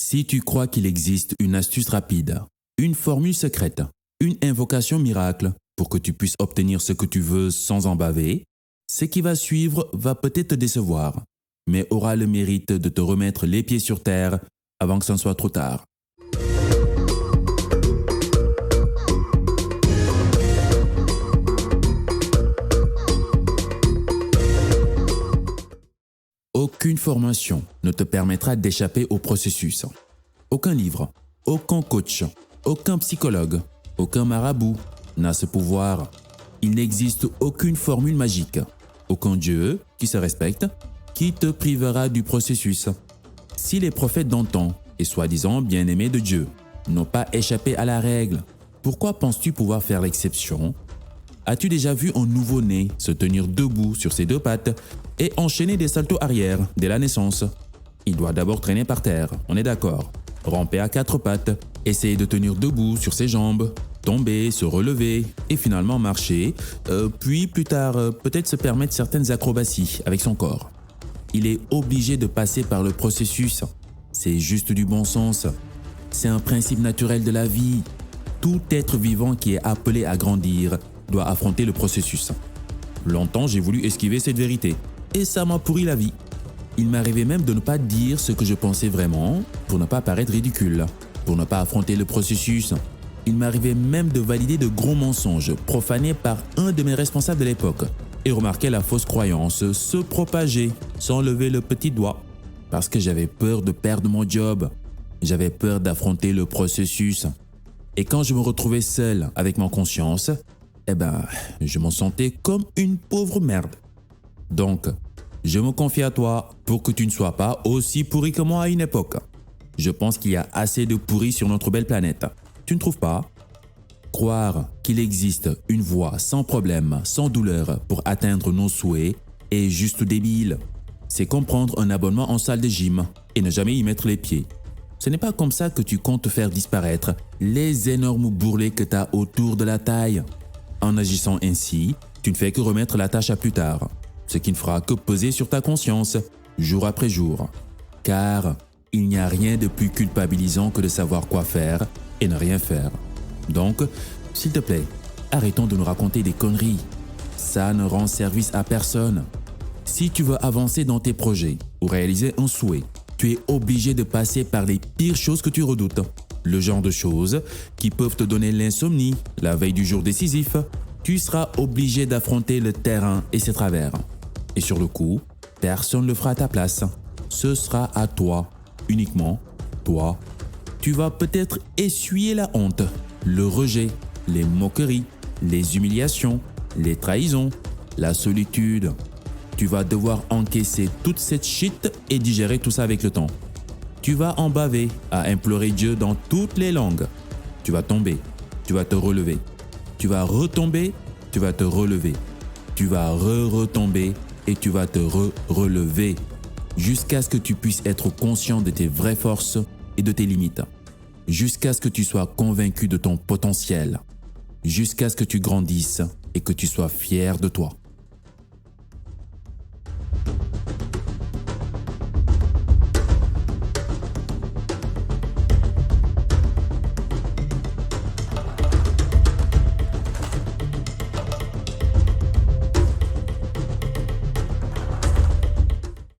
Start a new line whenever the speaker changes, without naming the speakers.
Si tu crois qu'il existe une astuce rapide, une formule secrète, une invocation miracle pour que tu puisses obtenir ce que tu veux sans en baver, ce qui va suivre va peut-être te décevoir, mais aura le mérite de te remettre les pieds sur terre avant que ce ne soit trop tard. Aucune formation ne te permettra d'échapper au processus. Aucun livre, aucun coach, aucun psychologue, aucun marabout n'a ce pouvoir. Il n'existe aucune formule magique, aucun Dieu qui se respecte, qui te privera du processus. Si les prophètes d'antan et soi-disant bien-aimés de Dieu n'ont pas échappé à la règle, pourquoi penses-tu pouvoir faire l'exception? As-tu déjà vu un nouveau-né se tenir debout sur ses deux pattes et enchaîner des saltos arrière dès la naissance? Il doit d'abord traîner par terre, on est d'accord. Ramper à quatre pattes, essayer de tenir debout sur ses jambes, tomber, se relever et finalement marcher, puis plus tard peut-être se permettre certaines acrobaties avec son corps. Il est obligé de passer par le processus. C'est juste du bon sens. C'est un principe naturel de la vie. Tout être vivant qui est appelé à grandir doit affronter le processus. Longtemps, j'ai voulu esquiver cette vérité et ça m'a pourri la vie. Il m'arrivait même de ne pas dire ce que je pensais vraiment pour ne pas paraître ridicule, pour ne pas affronter le processus. Il m'arrivait même de valider de gros mensonges profanés par un de mes responsables de l'époque et remarquer la fausse croyance se propager sans lever le petit doigt parce que j'avais peur de perdre mon job. J'avais peur d'affronter le processus. Et quand je me retrouvais seul avec ma conscience, je me sentais comme une pauvre merde. Donc, je me confie à toi pour que tu ne sois pas aussi pourri que moi à une époque. Je pense qu'il y a assez de pourris sur notre belle planète. Tu ne trouves pas? Croire qu'il existe une voie sans problème, sans douleur pour atteindre nos souhaits est juste débile. C'est comme prendre un abonnement en salle de gym et ne jamais y mettre les pieds. Ce n'est pas comme ça que tu comptes faire disparaître les énormes bourrelets que tu as autour de la taille. En agissant ainsi, tu ne fais que remettre la tâche à plus tard, ce qui ne fera que peser sur ta conscience, jour après jour. Car il n'y a rien de plus culpabilisant que de savoir quoi faire et ne rien faire. Donc, s'il te plaît, arrêtons de nous raconter des conneries. Ça ne rend service à personne. Si tu veux avancer dans tes projets ou réaliser un souhait, tu es obligé de passer par les pires choses que tu redoutes. Le genre de choses qui peuvent te donner l'insomnie la veille du jour décisif. Tu seras obligé d'affronter le terrain et ses travers. Et sur le coup, personne ne le fera à ta place. Ce sera à toi, uniquement toi. Tu vas peut-être essuyer la honte, le rejet, les moqueries, les humiliations, les trahisons, la solitude. Tu vas devoir encaisser toute cette shit et digérer tout ça avec le temps. Tu vas en baver à implorer Dieu dans toutes les langues. Tu vas tomber, tu vas te relever. Tu vas retomber, tu vas te relever. Tu vas retomber et tu vas te relever. Jusqu'à ce que tu puisses être conscient de tes vraies forces et de tes limites. Jusqu'à ce que tu sois convaincu de ton potentiel. Jusqu'à ce que tu grandisses et que tu sois fier de toi.